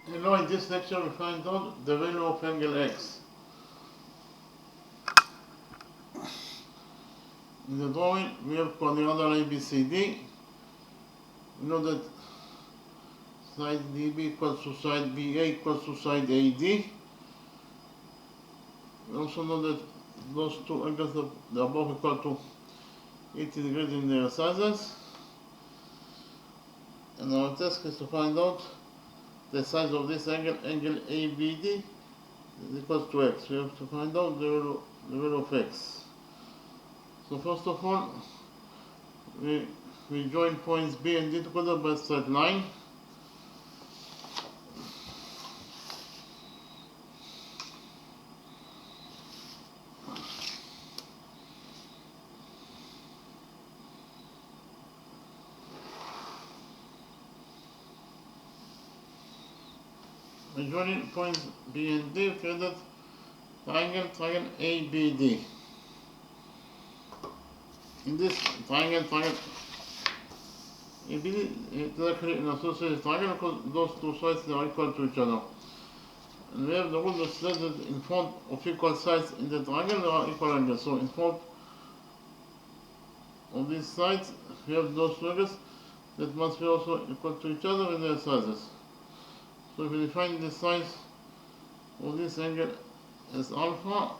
Hello, in this lecture we find out the value of angle x. In the drawing we have quadrilateral ABCD. We know that side DB equals to side BA equals to side AD. We also know that those two angles are both equal to 80 degrees in their sizes. And our task is to find out the size of this angle, angle ABD, is equals to x. We have to find out the value of x. So first of all, we join points B and D together by a straight line. By joining points B and D, we create that triangle ABD. In this triangle ABD is actually an associated triangle because those two sides are equal to each other. And we have the rule that says that in front of equal sides in the triangle there are equal angles. So in front of these sides we have those two angles that must be also equal to each other in their sizes. So if we define the size of this angle as alpha,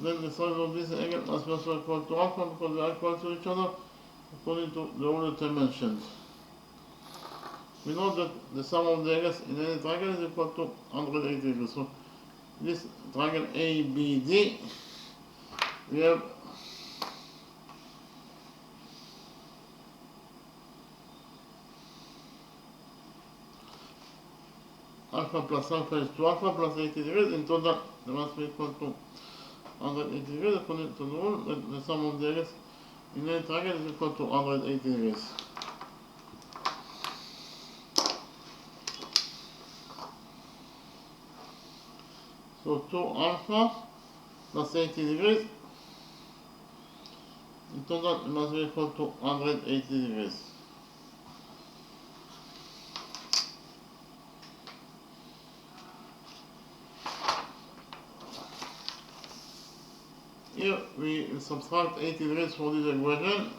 then the size of this angle must be also equal to alpha because they are equal to each other according to the rule that I mentioned. We know that the sum of the angles in any triangle is equal to 180 degrees. So this triangle ABD, we have alpha plus alpha is 2 alpha plus 80 degrees. In total, they must be equal to 180 degrees according to the rule that the sum of the angles in any triangle is equal to 180 degrees. So 2 alpha plus 80 degrees, in total it must be equal to 180 degrees. Here we subtract 80 degrees for this equation.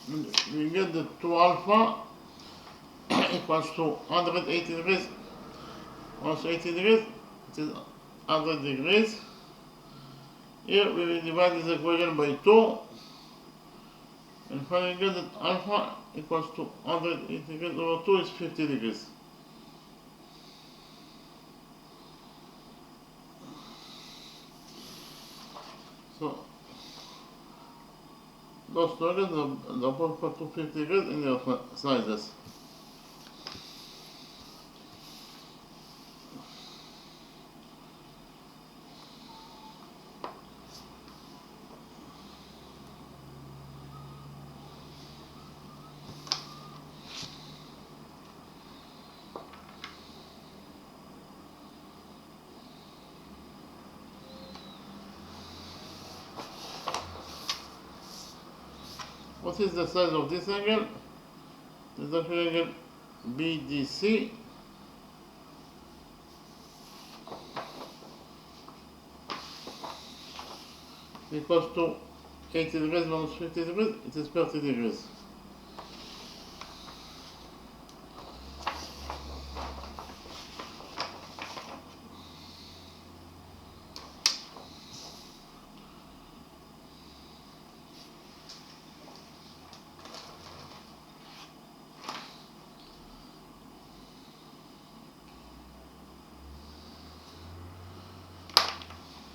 And we get the 2 alpha equals to 180 degrees plus 80 degrees, it is 100 degrees. Here we will divide this equation by 2. And finally get that alpha equals to 180 degrees over 2 is 50 degrees. So those two angles are both equal to 50 degrees in their sizes. What is the size of this angle? This is the angle BDC. Equals to 80 degrees minus 50 degrees, it is 30 degrees.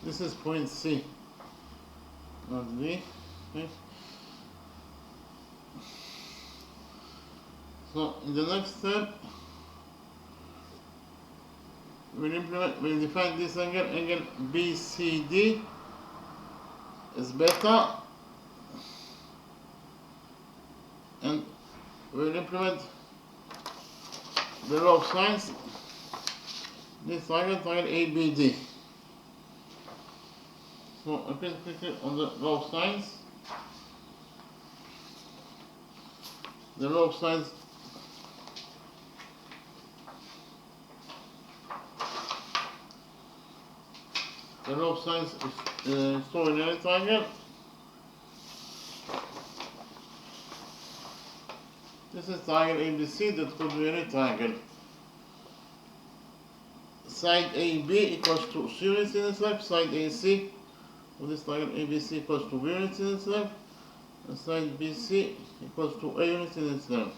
This is point C, not D. Okay. So in the next step, we'll define this angle BCD is beta, and we'll implement the law of sines, this triangle ABD. So I click quickly on the law of sines. The law of sines is stored in any triangle. This is triangle ABC that could be any triangle. Side AB equals to 0 units in its length. Side AC of this triangle ABC equals to B units in its length. And side BC equals to A units in its length.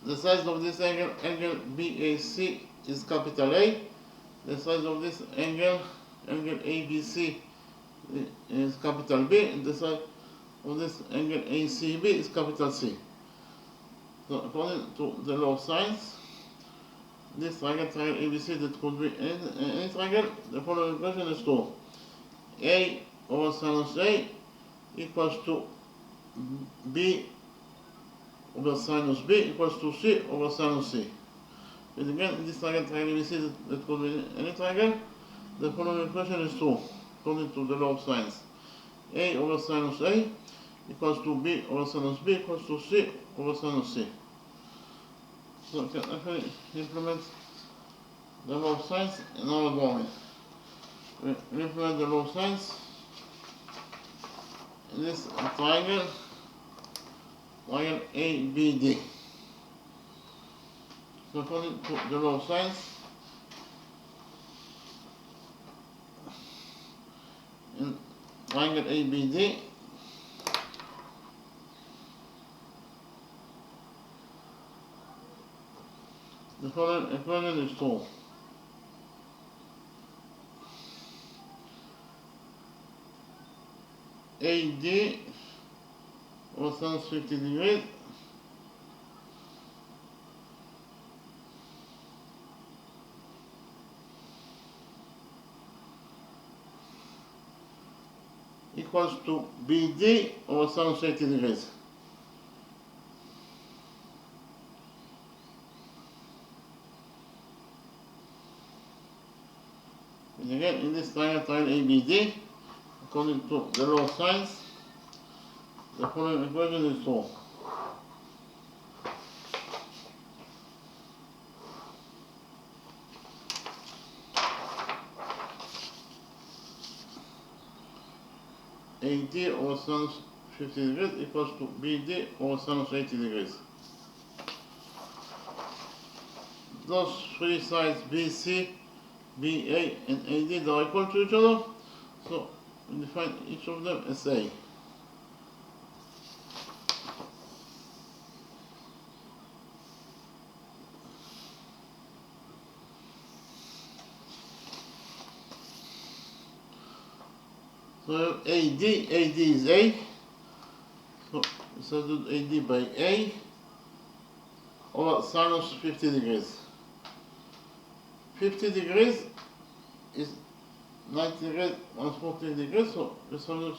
The size of this angle BAC, is capital A. The size of this angle ABC, is capital B. And the size of this angle ACB is capital C. So according to the law of sines, this triangle ABC that could be any triangle, the following equation is true. A over sinus A equals to B over sinus B equals to C over sinus C. And again, in this triangle ABC that could be any triangle, the following equation is true according to the law of sines. A over sinus A equals to B over sinus B equals to C over sinus C. So we can actually implement the law of sines in our drawing. We implement the law of sines in this triangle ABD. So according to the law of sines, in triangle ABD, the following equation is true. AD over sinus 50 degrees equals to BD over sinus 80 degrees. And again, in this triangle ABD, according to the law of sines, the following equation is true. AD over sinus 50 degrees equals to BD over sinus 80 degrees. Those three sides BC, BA and AD are equal to each other, so we define each of them as A. So AD is A, so we substitute AD by A over sinus 50 degrees. 50 degrees is 90 degrees minus 40 degrees, so we substitute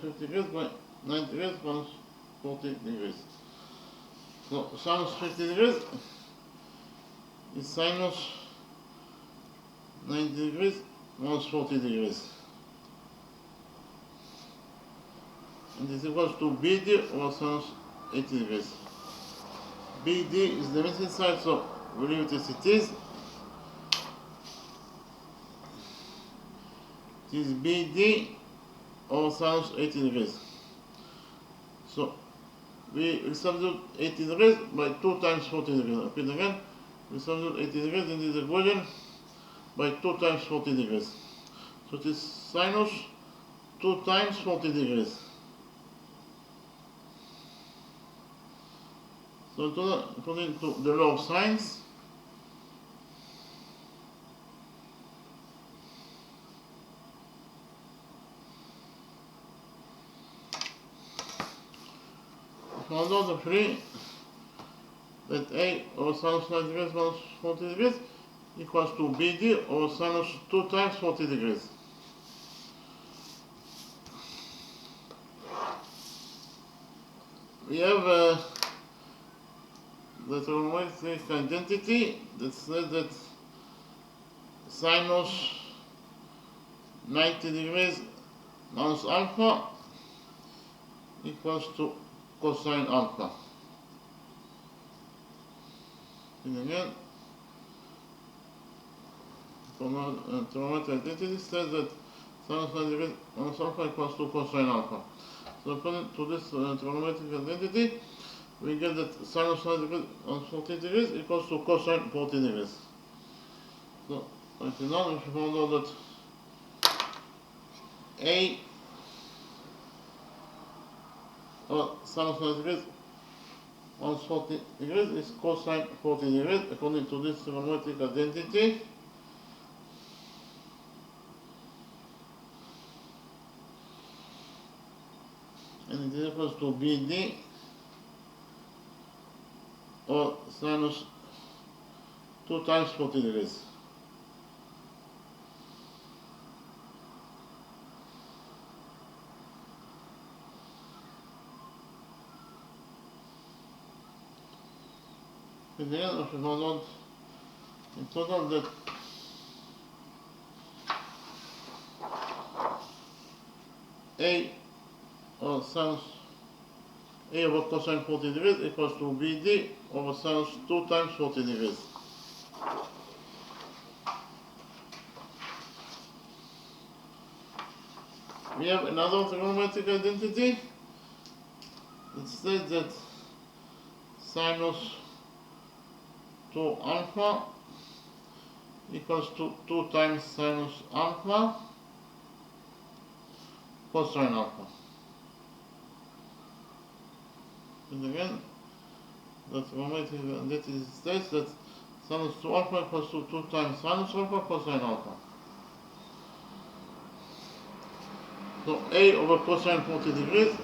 50 degrees by 90 degrees minus 40 degrees. So sinus 50 degrees is sinus 90 degrees minus 40 degrees. And this equals to BD over sinus 80 degrees. BD is the missing side, so we leave it as it is. It is BD over sinus 80 degrees. So we will substitute 80 degrees by 2 times 40 degrees. Repeat again. We substitute 80 degrees in this equation by 2 times 40 degrees. So it is sinus 2 times 40 degrees. So according to the law of sines, we found out the three that A over sinus 90 degrees minus 40 degrees equals to BD over sinus 2 times 40 degrees. We have the trigonometric identity that says that sinus 90 degrees minus alpha equals to cosine alpha. And again, trigonometric identity says that sinus 90 degrees minus alpha equals to cosine alpha. So according to this trigonometric identity, we get that sinus 90 degrees minus 40 degrees equals to cosine 40 degrees. So until now we found out that A or sinus 90 degrees minus 40 degrees is cosine 40 degrees according to this trigonometric identity. And it is equals to BD or sinus 2 times 40 degrees. In the end, we found out in total that A or sinus A over cosine 40 degrees equals to BD over sinus 2 times 40 degrees. We have another trigonometric identity that says that sinus 2 alpha equals to 2 times sinus alpha cosine alpha. And again, the trigonometric identity states that sinus 2 alpha equals to 2 times sinus alpha cosine alpha. So A over cosine 40 degrees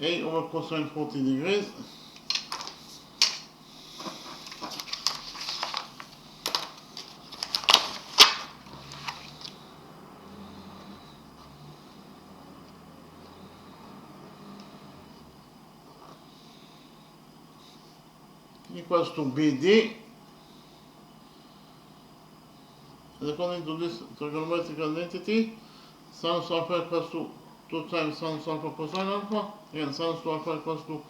A over cosine 40 degrees equals to BD. And according to this trigonometric identity, sinus alpha equals to 2 times sinus alpha cosine alpha. Again, sinus 2 alpha equals to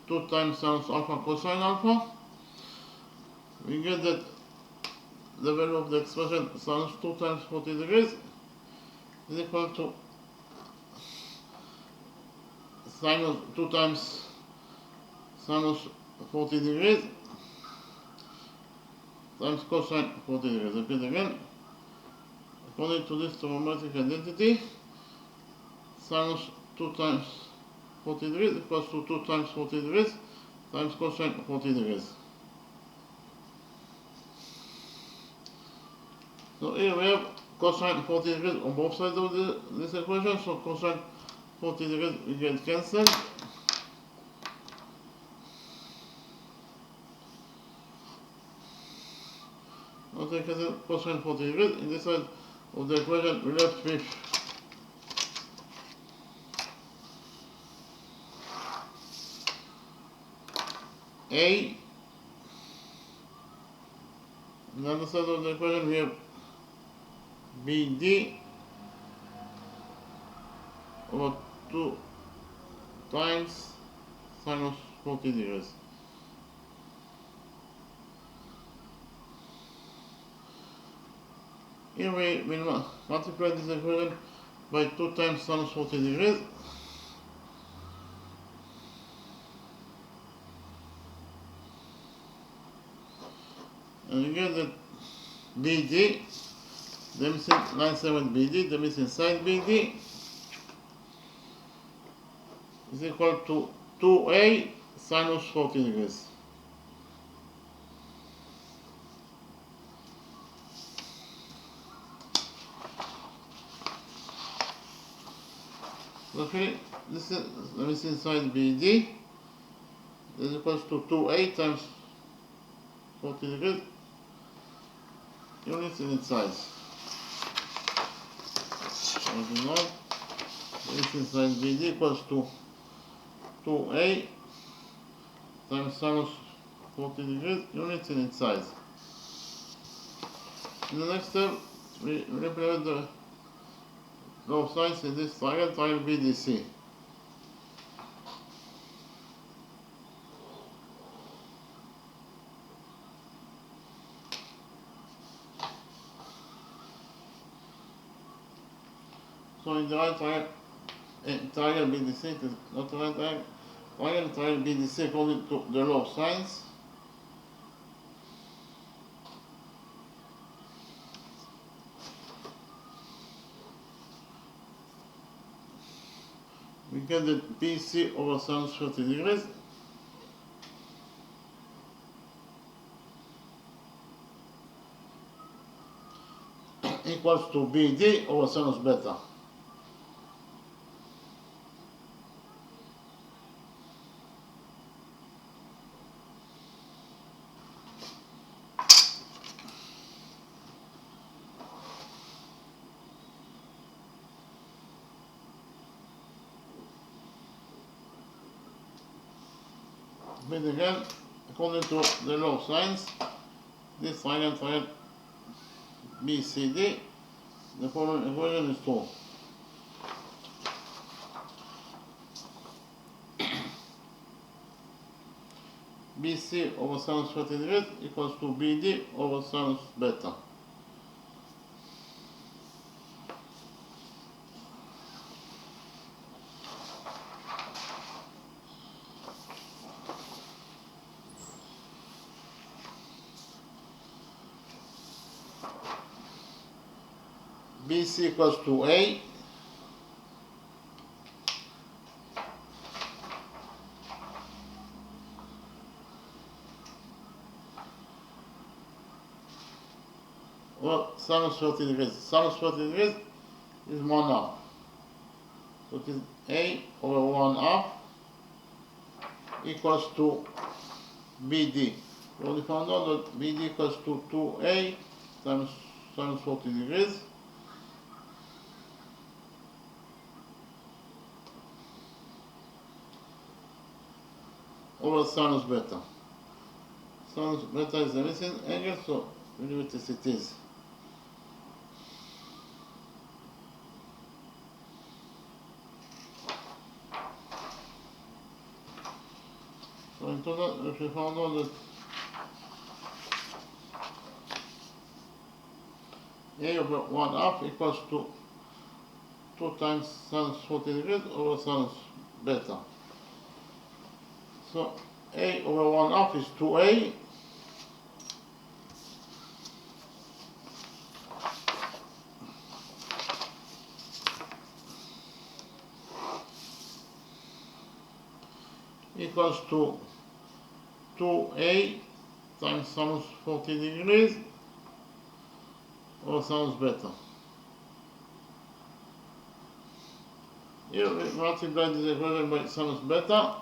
2 times sinus alpha cosine alpha. We get that the value of the expression sinus 2 times 40 degrees is equal to sinus 2 times sinus 40 degrees times cosine 40 degrees. Repeat again. According to this trigonometric identity, sinus 2 times 40 degrees equals to 2 times 40 degrees times cosine 40 degrees. So here we have cosine 40 degrees on both sides of this equation, so cosine 40 degrees will get cancelled. Now take cosine 40 degrees. In this side of the equation we left with A. On the other side of the equation we have BD over 2 times sinus 40 degrees. Here we will multiply this equation by 2 times sinus 40 degrees. And we get that BD, the missing line segment BD, the missing side BD, is equal to 2A sinus 40 degrees. Okay, this is the missing side BD is equal to 2A times 40 degrees units in its size. moving on. This inside BD equals to 2a times sinus 40 degrees units in its size. In the next step, we represent the low sides in this triangle BDC. So in the right triangle BDC, it is not the right triangle BDC according to the law of sines. We get that BC over sinus 30 degrees equals to BD over sinus beta. But again, according to the law of sines, this triangle BCD, the following equation is true. BC over sinus 30 degrees equals to BD over sinus beta. BC equals to A or sinus 30 degrees. Sinus 30 degrees is 1 half. So it is A over 1 half equals to BD. We already found out that BD equals to 2A times sinus 40 degrees over sinus beta. Sinus beta is the missing angle, so we leave it as it is. So in total, if we found out that A over 1 half equals to 2 times sinus 40 degrees over sinus beta. So A over 1 half is 2A equals to 2A times sinus 40 degrees over sinus beta. Here we multiply this equation by sinus beta.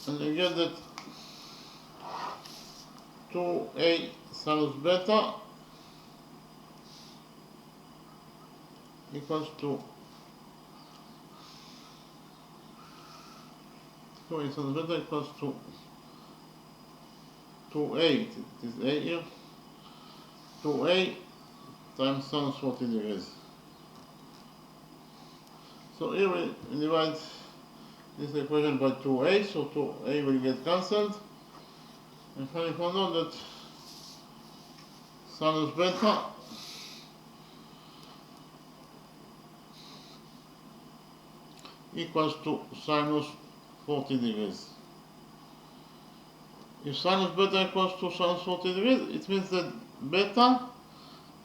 And you get that 2A sinus beta equals to 2A sinus beta equals to 2A, it is A here, 2A times sinus 40 degrees. So here we divide this equation by 2A, so 2A will get cancelled. And finally found out that sinus beta equals to sinus 40 degrees. If sinus beta equals to sinus 40 degrees, it means that beta,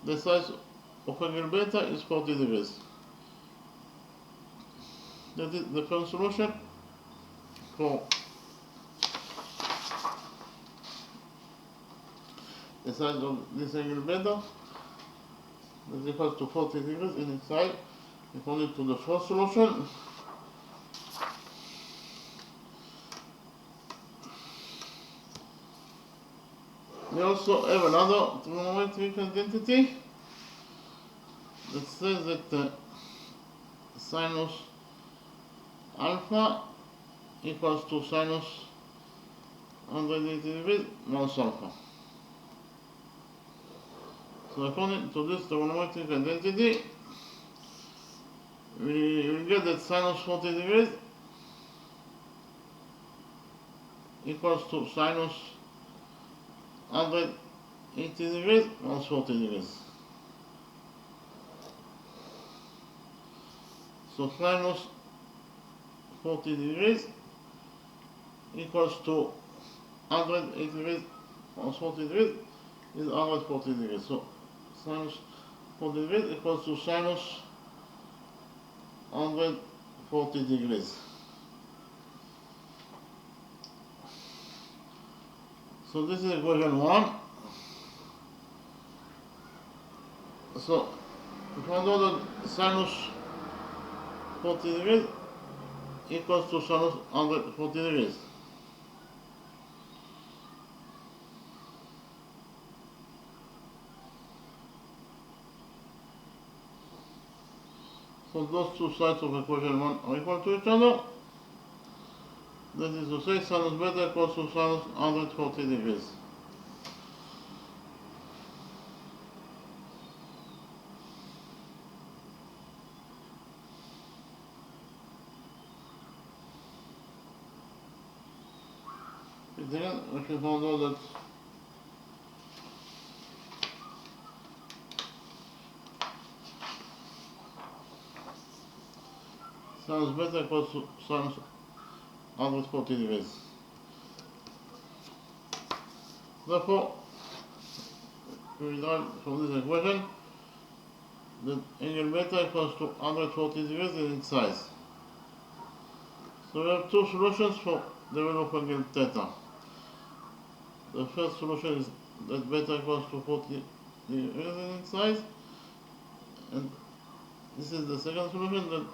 the size of angle beta, is 40 degrees. That is the first solution for the size of this angle beta, that is equal to 40 degrees in its side, according to the first solution. We also have another trigonometric identity that says that sinus alpha equals to sinus 180 degrees minus alpha. So according to this trigonometric identity, we will get that sinus 40 degrees equals to sinus 180 degrees minus 40 degrees. So sinus 40 degrees equals to 180 degrees minus 40 degrees is 140 degrees. So sinus 40 degrees equals to sinus 140 degrees. So this is equation 1. So if I know that sinus 40 degrees equals to sinus 140 degrees. So those two sides of equation 1 are equal to each other. That is to say, sinus beta equals to sinus 140 degrees. Again, we should know that sinus beta equals to sinus 140 degrees. Therefore, we derive from this equation that angle beta equals to 140 degrees in its size. So we have two solutions for the value of angle theta. The first solution is that beta equals to 40 degrees in its size, and this is the second solution, that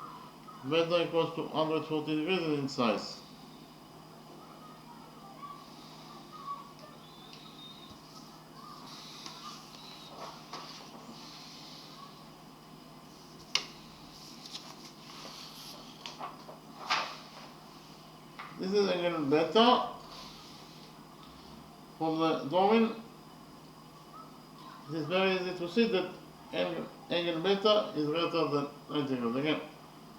beta equals to 140 degrees in its size. This is angle beta. For the drawing, it is very easy to see that angle beta is greater than 90 degrees. Again,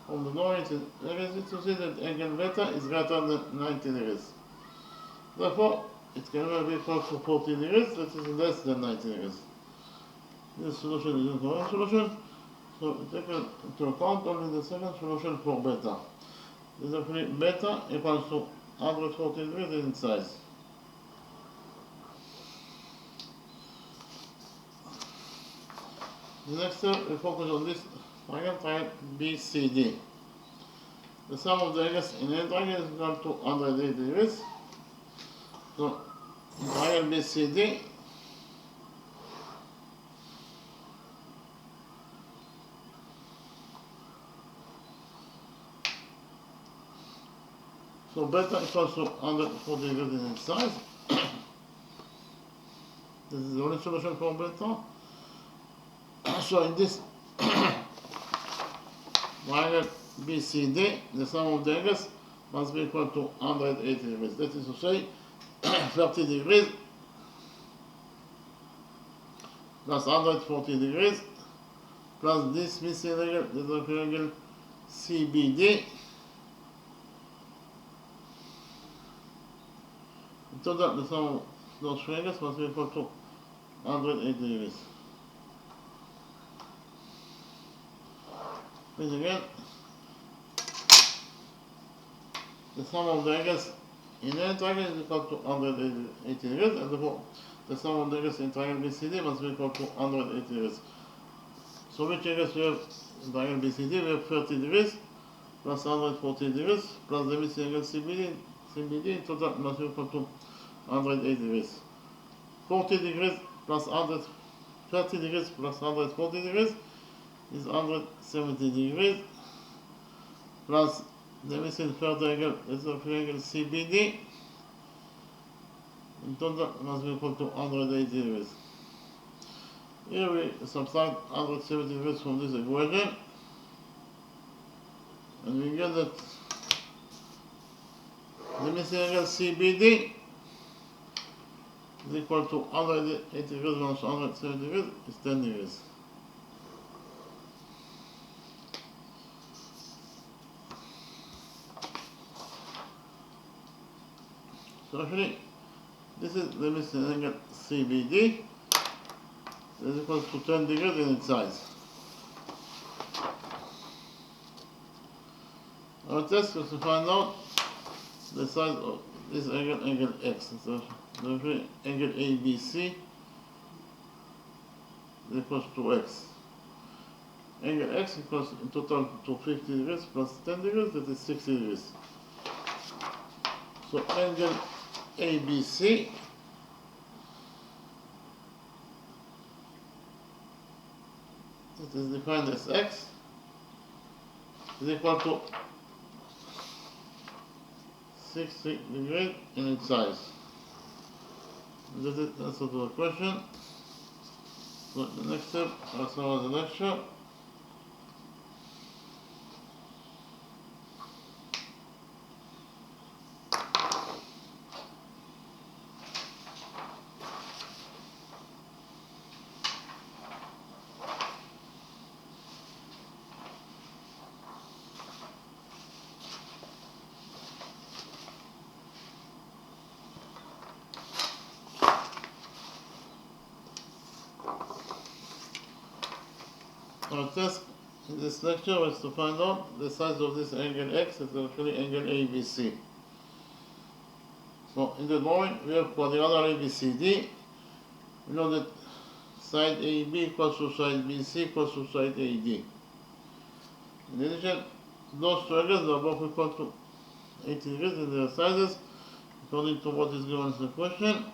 from the drawing, it is very easy to see that angle beta is greater than 90 degrees. Therefore, it can never be equal to 40 degrees, that is less than 90 degrees. This solution is the correct solution, so we take into account only the second solution for beta. Therefore, beta equals to 140 degrees in size. The next step, we focus on this triangle BCD. The sum of the angles in any triangle is equal to 180 degrees. So, in triangle BCD, so beta equals to 140 degrees in its size. This is the only solution for beta. So in this triangle BCD, the sum of the angles must be equal to 180 degrees. That is to say, 30 degrees plus 140 degrees plus this missing angle, the triangle CBD. In total, the sum of those triangles must be equal to 180 degrees. Please again, the sum of the angles in any triangle is equal to 180 degrees, and therefore the sum of the angles in triangle BCD must be equal to 180 degrees. So which angles we have in triangle BCD? We have 30 degrees plus 140 degrees plus the missing angle CBD in total must be equal to 180 degrees. 40 degrees plus 30 degrees plus 140 degrees is 170 degrees plus the missing third angle is the triangle CBD. in total must be equal to 180 degrees. Here we subtract 170 degrees from this equation, and we get that the missing angle CBD is equal to 180 degrees minus 170 degrees is 10 degrees. So actually, this is the missing angle CBD is equal to 10 degrees in its size. Our test is to find out the size of this angle X. So the angle ABC is equals to X. Angle X equals in total to 50 degrees plus 10 degrees, that is 60 degrees. So angle ABC that is defined as X is equal to 60 degrees in its size. That is the answer to the question. So the next step, as well as the lecture. Our task in this lecture was to find out the size of this angle X, that is actually angle ABC. So in the drawing we have quadrilateral ABCD. We know that side AB equals to side BC equals to side AD. In addition, those two angles are both equal to 80 degrees in their sizes, according to what is given in the question.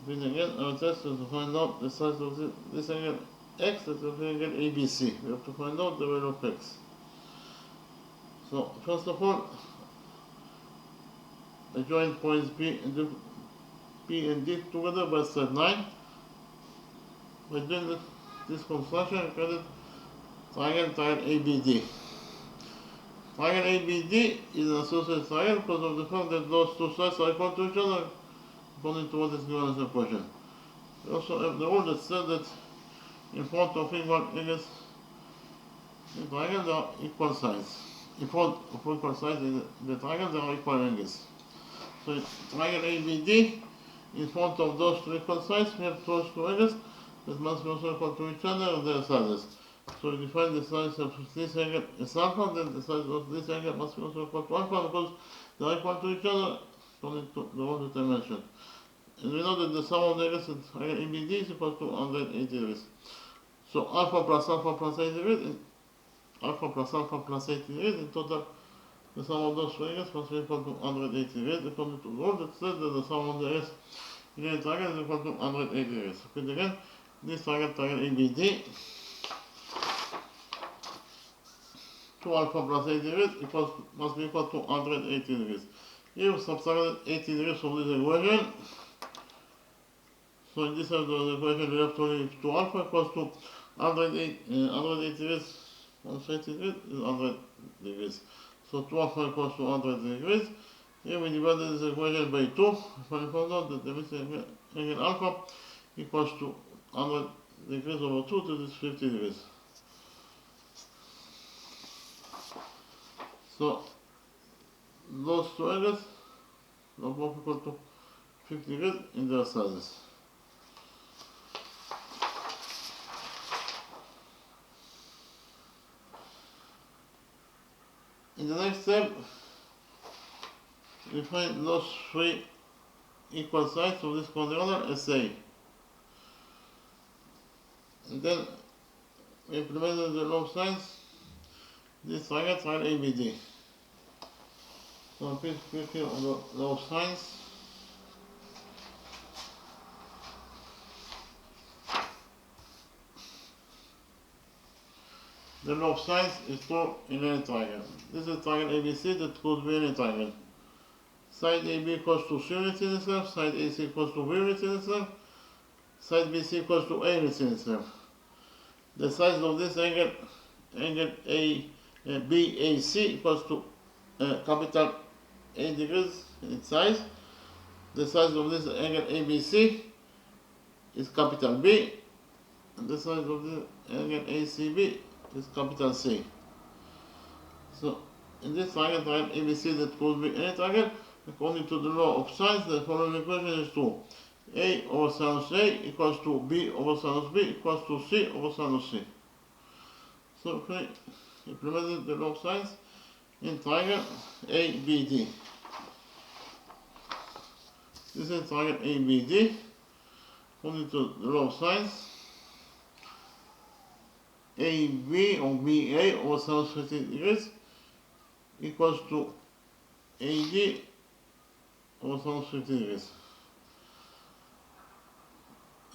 Repeat again, our test is to find out the size of this angle X, that is angle ABC. We have to find out the value of X. So first of all, I join points B and D together by straight line. By doing this construction, I call it triangle ABD. Triangle ABD is an associated triangle because of the fact that those two sides are equal to each other, according to what is given as a question. We also have the rule that says that in front of equal angles, the triangles are equal sides. In front of equal sides, the triangles are equal angles. So triangle ABD, in front of those two equal sides, we have those two angles that must be also equal to each other and their sizes. So we define the size of this angle as alpha, then the size of this angle must be also equal to alpha because they are equal to each other according to the rule that I mentioned. And we know that the sum of the angles at triangle ABD is equal to 180 degrees. So alpha plus 80 degrees, alpha plus 80 degrees, in total the sum of those two angles must be equal to 180 degrees, according to the rule that says that the sum of the angles in a triangle is equal to 180 degrees. Repeat again, this triangle ABD, 2 alpha plus 80 degrees must be equal to 180 degrees. Here we subtracted 80 degrees from this equation. So in this side of the equation we have to leave 2 alpha equals to 180 degrees minus 80 degrees is 100 degrees. So 2 alpha equals to 100 degrees. Here we divided this equation by 2. We found out that the missing angle alpha equals to 100 degrees over 2, that is 50 degrees. So those two angles are both equal to 50 degrees in their sizes. In the next step, we find those three equal sides of this quadrilateral SA. And then we implemented the law of sines, this triangle ABD. So please click here on the law of sines. The law of sines is true in any triangle. This is triangle ABC that could be any triangle. Side AB equals to C units in its length, side AC equals to B units in its length, side BC equals to A units in its length. The size of this angle BAC equals to capital A degrees in its size. The size of this angle ABC is capital B, and the size of the angle ACB is capital C. So in this triangle ABC that could be any triangle, according to the law of sines, the following equation is to A over sinus A equals to B over sinus B equals to C over sinus C. So if we implemented the law of sines in triangle ABD. This is triangle ABD. According to the law of sines, AB or BA over sinus 50 degrees equals to AD over sinus 50 degrees.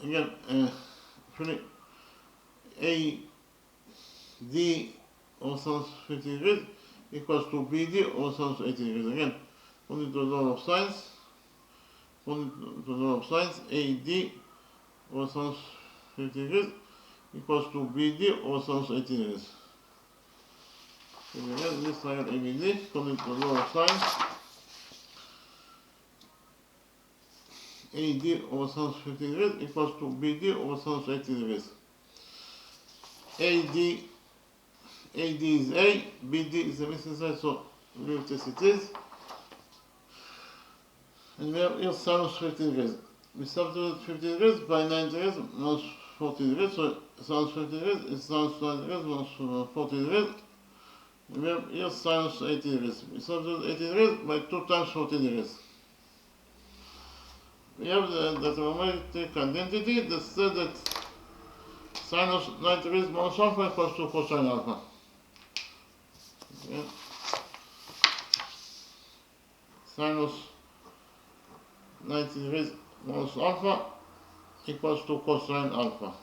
Again, AD over sinus 50 degrees equals to BD over sinus 80 degrees. Again, according to the law of sines, AD over sinus 50 degrees equals to BD over sinus 80 degrees. So again, this triangle ABD, according to the law of sines, AD over sinus 50 degrees equals to BD over sinus 80 degrees. AD is A, BD is the missing side, so leave it as it is. And we have here sinus 50 degrees. We substitute 50 degrees by 90 degrees minus 40 degrees, so sinus 50 degrees is sinus 90 degrees minus 40 degrees. And we have here sinus 80 degrees. We substitute 80 degrees by 2 times 40 degrees. We have the trigonometric identity that says that sinus 90 degrees minus alpha equals to cosine alpha. Okay. Sinus 90 degrees minus alpha equals to cosine alpha.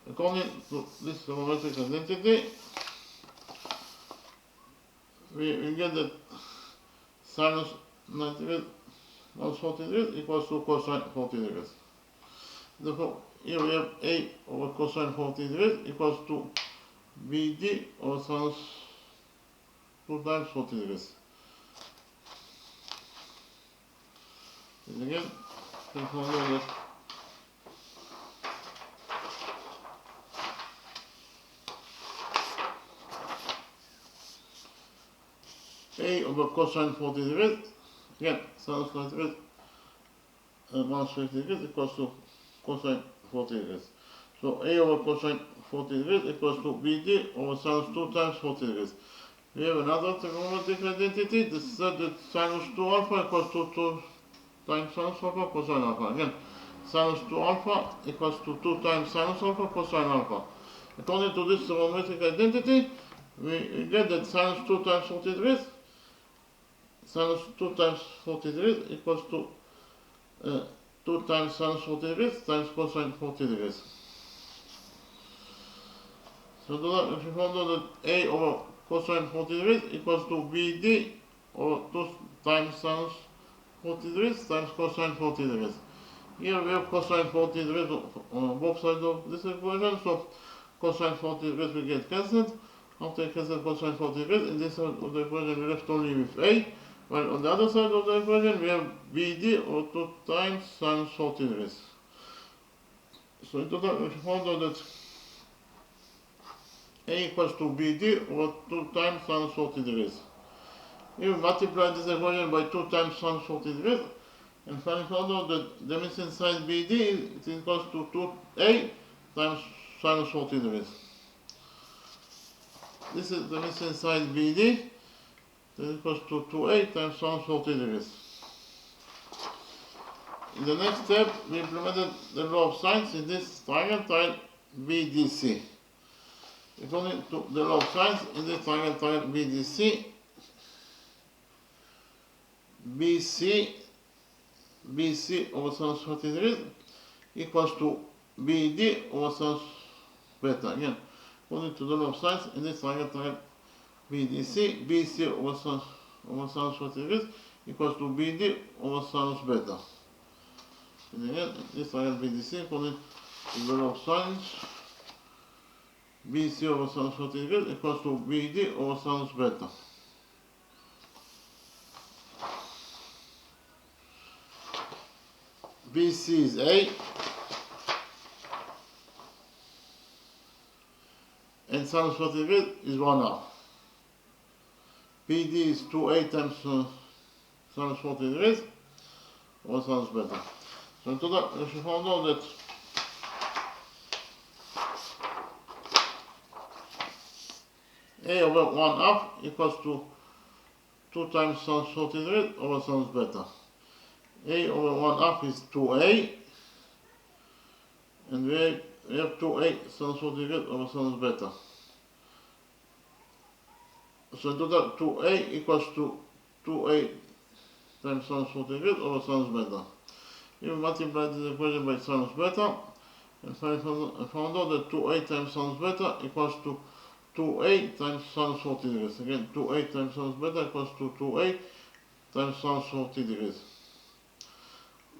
According to this trigonometric identity, we get that sinus 90 degrees minus 40 degrees equals to cosine 40 degrees. Therefore, here we have A over cosine 40 degrees equals to BD over sinus 2 times 40 degrees. And again, remember that A over cosine 40 degrees, again, sinus 90 degrees minus 50 degrees equals to cosine 40 degrees. So A over cosine 40 degrees equals to BD over sinus 2 times 40 degrees. We have another trigonometric identity. This said that sinus 2 alpha equals to 2 times sinus alpha cosine alpha. Again, sinus 2 alpha equals to 2 times sinus alpha cosine alpha. According to this trigonometric identity, we get that sinus 2 times 40 degrees, sinus 2 times 40 degrees equals to 2 times sinus 40 degrees times cosine 40 degrees. So if you found out that A over cosine 40 degrees equals to BD over 2 times sinus 40 degrees times cosine 40 degrees. Here we have cosine 40 degrees on both sides of this equation, so cosine 40 degrees will get cancelled. After I cancel cosine 40 degrees, in this side of the equation we left only with A, while on the other side of the equation we have BD over 2 times sinus 40 degrees. So in total, if you found out that A equals to BD over 2 times sinus 40 degrees. You multiply this equation by 2 times sinus 40 degrees, and finally found out that the missing side BD is equals to 2A times sinus 40 degrees. This is the missing side BD, that is equals to 2A times sinus 40 degrees. In the next step, we implemented the law of sines in this triangle BDC. According to the law of sines, in this triangle BDC, BC over sinus 40 degrees equals to BD over sinus beta. Again, according to the law of sines, in this triangle BDC, BC over sinus 40 degrees equals to BD over sinus beta. And again, this angle BDC according to the law of sines, BC over sinus 40 degrees equals to BD over sinus beta. BC is A, and sinus 40 degrees is 1/2. BD is 2A times sinus 40 degrees over sinus beta. So in total, we should find out that A over 1/2 equals to 2 times sinus 40 degrees over sinus beta. A over 1/2 is 2A, and we have 2A sinus 40 degrees over sinus beta. So in total, 2A equals to 2A times sinus 40 degrees over sinus beta. We multiply this equation by sinus beta, and found out that 2A times sinus beta equals to 2A times sinus 40 degrees. Again, 2A times sinus beta equals to 2A times sinus 40 degrees.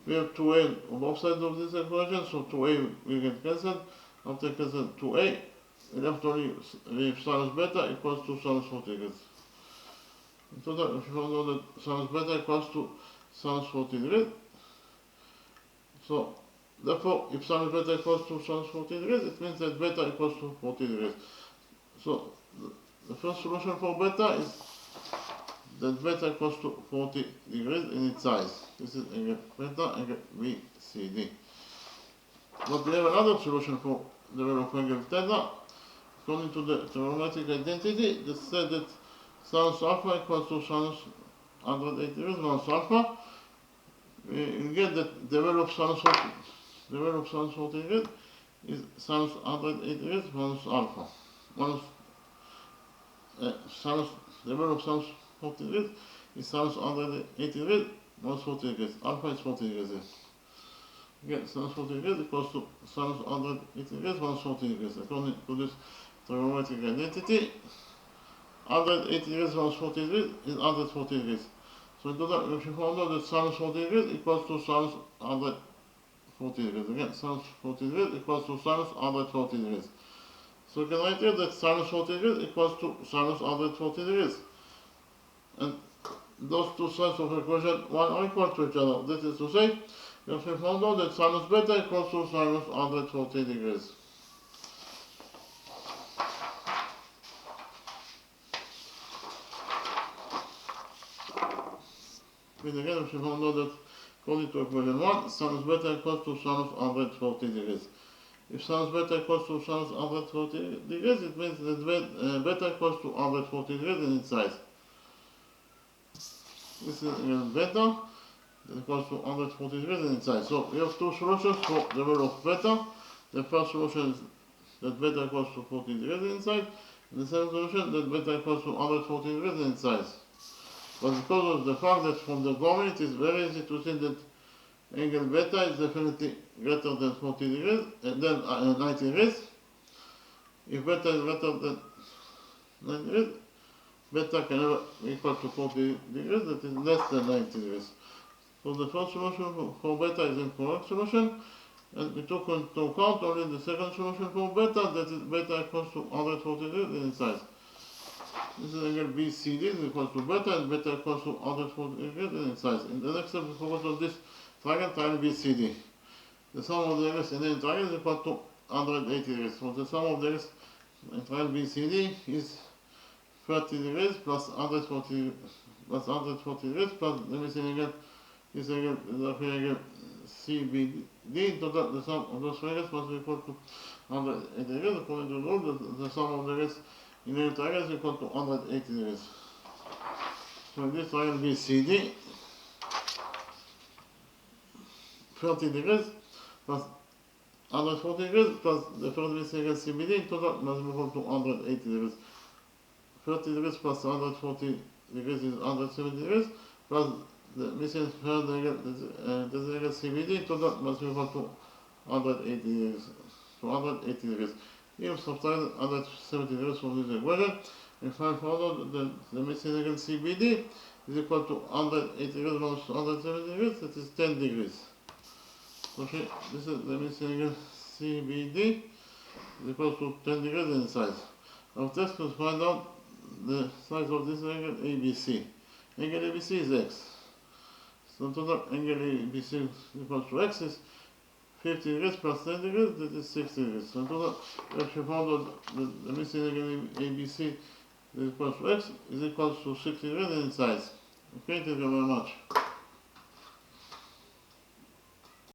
We have 2A on both sides of this equation, so 2A will get cancelled. After cancel 2A, we left only with sinus beta equals to sinus 40 degrees. In total, we found out that sinus beta equals to sinus 40 degrees. So, therefore, if sinus beta equals to sinus 40 degrees, it means that beta equals to 40 degrees. So, the first solution for beta is that beta equals to 40 degrees in its size. This is angle beta, angle BCD. But we have another solution for the value of angle theta. According to the trigonometric identity, that said that sinus alpha equals to sinus 180 degrees minus alpha. We get that the value of sinus 40 degrees is sinus 180 degrees minus alpha. Minus the value of sinus 40 degrees is sinus 180 degrees minus 40 degrees. Alpha is 40 degrees here. Again, sinus 40 degrees equals to sinus 180 degrees minus 40 degrees. According to this trigonometric identity, 180 degrees minus 40 degrees is 140 degrees. So in total, if you found out that sinus 40 degrees equals to sinus 140 degrees. Again, sinus 40 degrees equals to sinus 140 degrees. So we can write here that sinus 40 degrees equals to sinus 140 degrees. And those two sides of the equation 1 are equal to each other. That is to say, we have found out that sinus beta equals to sinus 140 degrees. And again, we found out that according to equation 1, sinus beta equals to sinus 140 degrees. If sinus beta equals to sinus 140 degrees, it means that beta equals to 140 degrees in its size. This is beta that equals to 140 degrees in its size. So we have two solutions for the value of beta. The first solution is that beta equals to 40 degrees in its size, and the second solution that beta equals to 140 degrees in its size. But because of the fact that from the drawing it is very easy to see that angle beta is definitely greater than 40 degrees, and then 90 degrees. If beta is greater than 90 degrees, beta can never be equal to 40 degrees, that is less than 90 degrees. So the first solution for beta is incorrect solution, and we took into account only the second solution for beta, that is beta equals to 140 degrees in its size. This is angle BCD is equal to beta, and beta equals to 140 degrees in its size. In the next step, we focus on this triangle BCD. The sum of the angles in any triangle is equal to 180 degrees. So the sum of the angles in triangle BCD is 30 degrees plus 140 degrees plus the missing angle is angle CBD. In total, the sum of those angles must be equal to 180 degrees. According to the rule, the sum of the angles in any triangle is equal to 180 degrees. So in this triangle BCD, 30 degrees plus 140 degrees plus the first missing angle CBD in total must be equal to 180 degrees. 30 degrees plus 140 degrees is 170 degrees plus the missing third angle, this angle CBD in total must be equal to 180 degrees. So 180 degrees. If subtract 170 degrees from this equation, If I follow the missing angle CBD is equal to 180 degrees minus 170 degrees, that is 10 degrees. Okay, this is the missing angle CBD is equal to 10 degrees in size. After this, we find out the size of this angle ABC. Angle ABC is x. So total angle ABC is equal to x is 50 degrees plus 10 degrees, that is 60 degrees. So total, if you found out the missing angle ABC is equal to x is equal to 60 degrees in size. Okay, thank you very much.